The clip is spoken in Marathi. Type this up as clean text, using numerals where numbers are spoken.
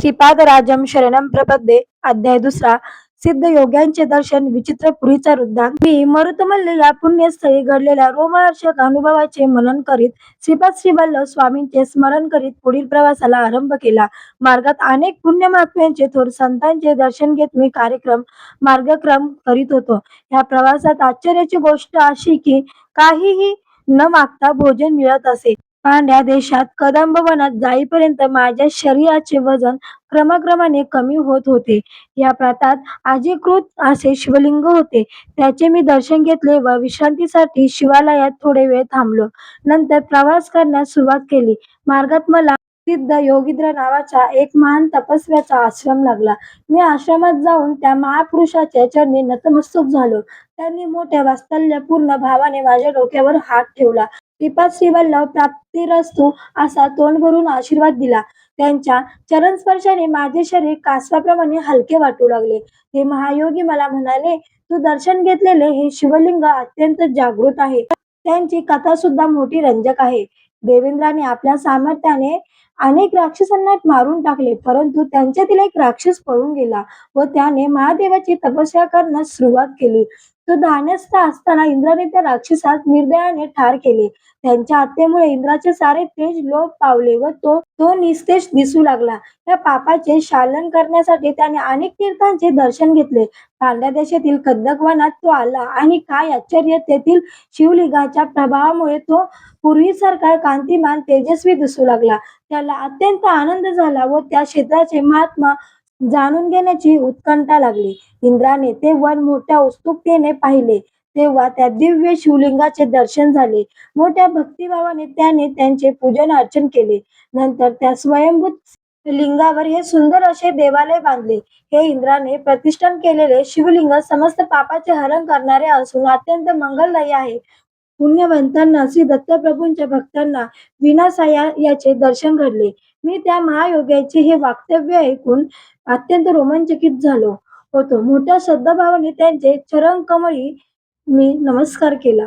श्रीपाद राजम शरणम प्रपद्ये अध्याय दुसरा सिद्ध योग्यांचे दर्शन विचित्रपुरीचा वृत्तांत. मी मरुतमल्ली या पुण्यस्थळी घडलेल्या रोमहर्षक अनुभवाचे मनन करीत श्रीपाद श्रीवल्लभ स्वामींचे स्मरण करीत पुढील प्रवासाला आरंभ केला. मार्गात अनेक पुण्यमहात्म्यांचे थोर संतांचे दर्शन घेत मी मार्गक्रम करीत होतो. या प्रवासात आश्चर्याची गोष्ट अशी की काहीही न मागता भोजन मिळत असे. पांड्या देशात कदंब वनात जाईपर्यंत माझ्या शरीराचे वजन क्रमाक्रमाने कमी होत होते. या प्रांतात अजीकृत असे शिवलिंग होते. त्याचे मी दर्शन घेतले व विश्रांतीसाठी शिवालयात थोडे वेळ थांबलो. नंतर प्रवास करण्यास सुरुवात केली. मार्गात मला सिद्ध योगींद्र नावाच्या एक महान तपस्व्याचा आश्रम लागला. मी आश्रमात जाऊन त्या महापुरुषाच्या चरणी नतमस्तक झालो. त्यांनी मोठ्या वात्सल्यपूर्ण भावाने माझ्या डोक्यावर हात ठेवला. श्रीपाद श्रीवल्लभ प्राप्तिरस्तु असा तोंड भरून आशीर्वाद दिला. त्यांच्या चरणस्पर्शाने माझे शरीर कासवाप्रमाणे हलके वाटू लागले. हे महायोगी मला म्हणाले, तू दर्शन घेतलेले हे शिवलिंग अत्यंत जागृत आहे. त्यांची कथा सुद्धा मोठी रंजक आहे. देवेंद्राने आपल्या सामर्थ्याने अनेक राक्षसांना मारून टाकले, परंतु त्यांच्यातील एक राक्षस पळून गेला व त्याने महादेवाची तपस्या करण्यास सुरुवात केली. तो ध्यानस्थ असताना इंद्राने त्या राक्षसास निर्दयाने ठार केले. त्यांच्या हत्येमुळे इंद्राचे सारे तेज लोप पावले व तो निस्तेज दिसू लागला. या पापाचे शालन करण्यासाठी त्याने अनेक तीर्थांचे दर्शन घेतले. पांड्या देशातील कदंब वनात तो आला आणि काय आश्चर्य, तेथील शिवलिंगाच्या प्रभावामुळे तो पूर्वीसारखा कांतिमान तेजस्वी दिसू लागला. त्याला अत्यंत आनंद झाला व त्या क्षेत्राचे महात्म्य जाणून घेण्याची उत्कंठा लागली. इंद्राने ते वन मोठ्या उत्सुकतेने पाहिले तेव्हा त्या दिव्य शिवलिंगाचे दर्शन झाले. मोठ्या भक्तिभावाने त्याने त्यांचे पूजन अर्चन केले. नंतर त्या स्वयंभूत लिंगावर हे सुंदर असे देवालय बांधले. हे इंद्राने प्रतिष्ठान केलेले शिवलिंग समस्त पापाचे हरण करणारे असून अत्यंत मंगलदायी आहे. पुण्यवंतांना श्री दत्तप्रभूंच्या भक्तांना विनासाया याचे दर्शन घडले. मी त्या महायोग्याचे हे वक्तव्य ऐकून अत्यंत रोमांचकित झालो होतो. मोठ्या श्रद्धाभावाने त्यांचे चरणकमळी मी नमस्कार केला.